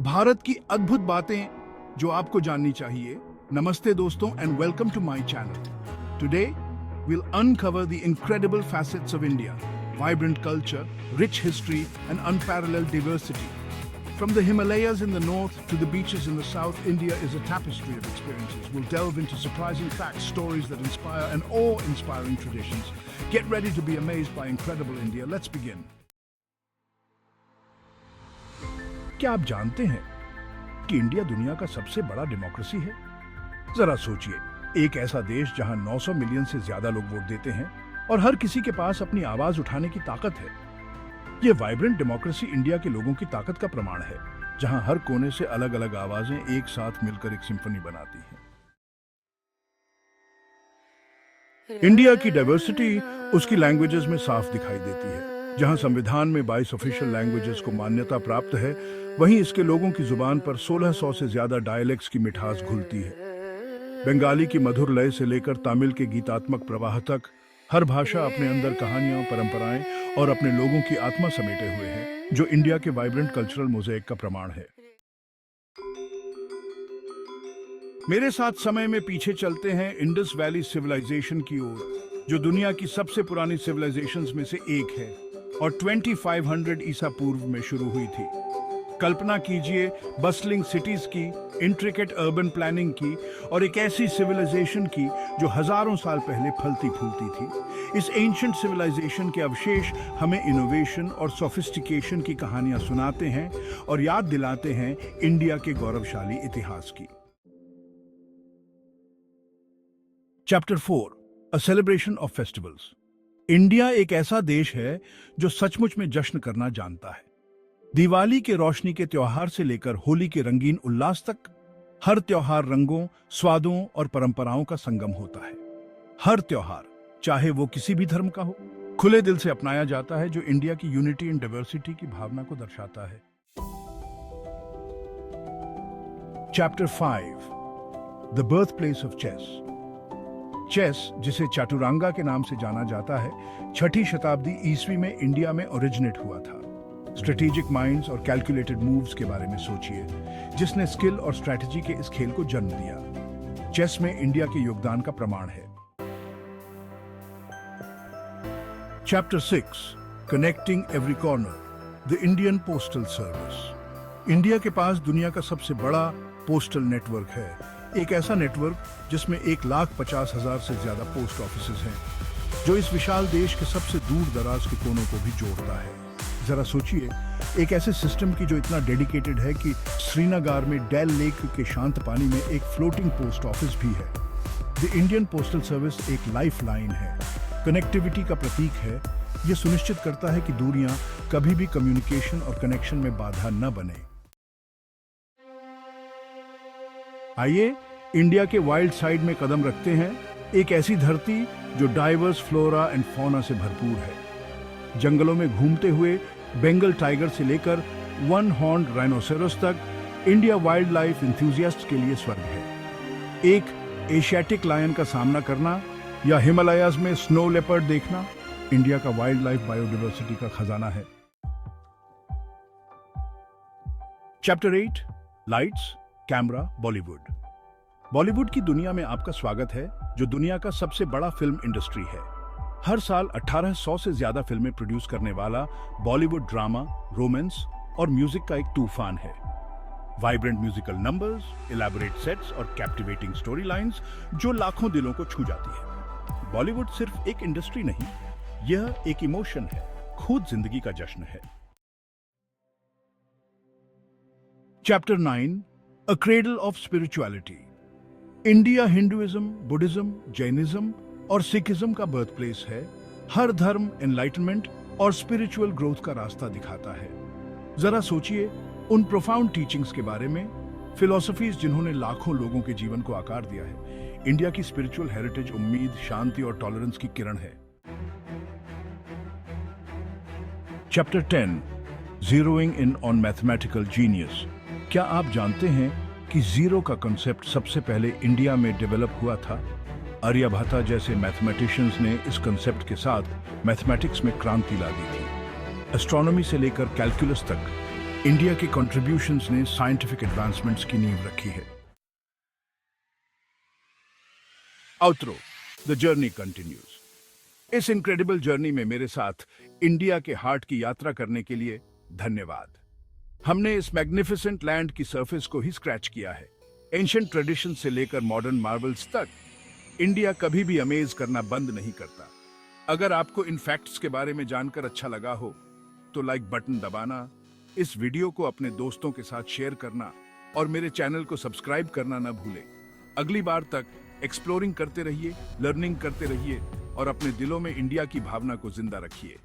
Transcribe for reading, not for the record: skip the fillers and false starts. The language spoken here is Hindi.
भारत की अद्भुत बातें जो आपको जाननी चाहिए। नमस्ते दोस्तों and welcome to my channel. Today we'll uncover the incredible facets of India, vibrant culture, rich history and unparalleled diversity. From the Himalayas in the north to the beaches in the south, India is a tapestry of experiences. We'll delve into surprising facts, stories that inspire and awe-inspiring traditions. Get ready to be amazed by incredible India. Let's begin. क्या आप जानते हैं कि इंडिया दुनिया का सबसे बड़ा डेमोक्रेसी है? जरा सोचिए, एक ऐसा देश जहां 900 मिलियन से ज्यादा लोग वोट देते हैं और हर किसी के पास अपनी आवाज उठाने की ताकत है। ये वाइब्रेंट डेमोक्रेसी इंडिया के लोगों की ताकत का प्रमाण है, जहां हर कोने से अलग अलग आवाजें एक साथ मिलकर एक सिम्फनी बनाती हैं। इंडिया की डाइवर्सिटी उसकी लैंग्वेजेस में साफ दिखाई देती है। जहां संविधान में 22 ऑफिशियल लैंग्वेजेस को मान्यता प्राप्त है, वहीं इसके लोगों की जुबान पर 1600 से ज्यादा डायलेक्ट्स की मिठास घुलती है। बंगाली की मधुर लय से लेकर तमिल के गीतात्मक प्रवाह तक, हर भाषा अपने अंदर कहानियां, परंपराएं और अपने लोगों की आत्मा समेटे हुए है, जो इंडिया के वाइब्रेंट कल्चरल मोज़ेक का प्रमाण है। मेरे साथ समय में पीछे चलते हैं इंडस वैली सिविलाइजेशन की ओर, जो दुनिया की सबसे पुरानी सिविलाइजेशंस में से एक है और 2500 ईसा पूर्व में शुरू हुई थी। कल्पना कीजिए बस्लिंग सिटीज की, इंट्रिकेट अर्बन प्लानिंग की और एक ऐसी सिविलाइजेशन की जो हजारों साल पहले फलती फूलती थी। इस एंशिएंट सिविलाइजेशन के अवशेष हमें इनोवेशन और सोफिस्टिकेशन की कहानियां सुनाते हैं और याद दिलाते हैं इंडिया के गौरवशाली इतिहास की। Chapter 4, a celebration of festivals. India एक ऐसा देश है जो सचमुच में जश्न करना जानता है। दिवाली के रोशनी के त्योहार से लेकर होली के रंगीन उल्लास तक, हर त्योहार रंगों, स्वादों और परंपराओं का संगम होता है। हर त्योहार, चाहे वो किसी भी धर्म का हो, खुले दिल से अपनाया जाता है, जो इंडिया की यूनिटी एंड डाइवर्सिटी की भावना को दर्शाता है। Chapter 5, the birth place of chess. Chess, जिसे चाटुरांगा के नाम से जाना जाता है, 6ठी शताब्दी ईस्वी में इंडिया में ओरिजिनेट हुआ था। स्ट्रेटेजिक माइंड्स और कैलकुलेटेड मूव्स के बारे में सोचिए, जिसने स्किल और स्ट्रेटजी के इस खेल को जन्म दिया। चेस में इंडिया के योगदान का प्रमाण है। Chapter 6, connecting every corner, the Indian postal service. India के पास दुनिया का सबसे बड़ा पोस्टल नेटवर्क है, एक ऐसा नेटवर्क जिसमें 1,50,000 से ज्यादा पोस्ट ऑफिसेज हैं, जो इस विशाल देश के सबसे दूर दराज के कोनों को भी जोड़ता है। जरा सोचिए, एक ऐसे सिस्टम की जो इतना डेडिकेटेड है कि श्रीनगर में डेल लेक के शांत पानी में एक फ्लोटिंग पोस्ट ऑफिस भी है। द इंडियन पोस्टल सर्विस एक लाइफ लाइन है, कनेक्टिविटी का प्रतीक है। यह सुनिश्चित करता है कि दूरियां कभी भी कम्युनिकेशन और कनेक्शन में बाधा न बने। आइए इंडिया के वाइल्ड साइड में कदम रखते हैं, एक ऐसी धरती जो डाइवर्स फ्लोरा एंड फौना से भरपूर है। जंगलों में घूमते हुए बंगाल टाइगर से लेकर वन हॉर्न राइनोसेरस तक, इंडिया वाइल्ड लाइफ इंथुजियास्ट के लिए स्वर्ग है। एक एशियाटिक लायन का सामना करना या हिमालयाज में स्नो लेपर्ड देखना इंडिया का वाइल्ड लाइफ बायोडाइवर्सिटी का खजाना है। Chapter 8, lights, camera, Bollywood. Bollywood की दुनिया में आपका स्वागत है, जो दुनिया का सबसे बड़ा फिल्म इंडस्ट्री है। हर साल 1800 से ज्यादा फिल्में प्रोड्यूस करने वाला बॉलीवुड ड्रामा, रोमांस और म्यूजिक का एक तूफान है। Vibrant musical numbers, elaborate sets और कैप्टिवेटिंग स्टोरी लाइन्स जो लाखों दिलों को छू जाती है। बॉलीवुड सिर्फ एक इंडस्ट्री नहीं, यह एक इमोशन है, खुद जिंदगी का जश्न है। Chapter 9, a cradle of spirituality. India Hinduism, Buddhism, Jainism और सिखिज्म का बर्थ प्लेस है। हर धर्म एनलाइटनमेंट और स्पिरिचुअल ग्रोथ का रास्ता दिखाता है। जरा सोचिए उन प्रोफाउंड टीचिंग्स के बारे में, फिलॉसफीज जिन्होंने लाखों लोगों के जीवन को आकार दिया है। इंडिया की स्पिरिचुअल हेरिटेज उम्मीद, शांति और टॉलरेंस की किरण है। Chapter 10, zeroing in on mathematical genius. क्या आप जानते हैं कि जीरो का कॉन्सेप्ट सबसे पहले इंडिया में डेवलप हुआ था? आर्यभट्ट जैसे मैथमेटिशियंस ने इस कॉन्सेप्ट के साथ मैथमेटिक्स में क्रांति ला दी थी। एस्ट्रोनॉमी से लेकर कैलकुलस तक इंडिया के कंट्रीब्यूशंस ने साइंटिफिक एडवांसमेंट्स की नींव रखी है। Outro, the journey continues. इस इनक्रेडिबल जर्नी में मेरे साथ इंडिया के हार्ट की यात्रा करने के लिए धन्यवाद। हमने इस मैग्निफिसेंट लैंड की सरफेस को ही स्क्रैच किया है। एंशिएंट ट्रेडिशन से लेकर मॉडर्न मार्वल्स तक, इंडिया कभी भी अमेज करना बंद नहीं करता। अगर आपको इन फैक्ट्स के बारे में जानकर अच्छा लगा हो तो लाइक बटन दबाना, इस वीडियो को अपने दोस्तों के साथ शेयर करना और मेरे चैनल को सब्सक्राइब करना न भूलें। अगली बार तक एक्सप्लोरिंग करते रहिए, लर्निंग करते रहिए और अपने दिलों में इंडिया की भावना को जिंदा रखिए।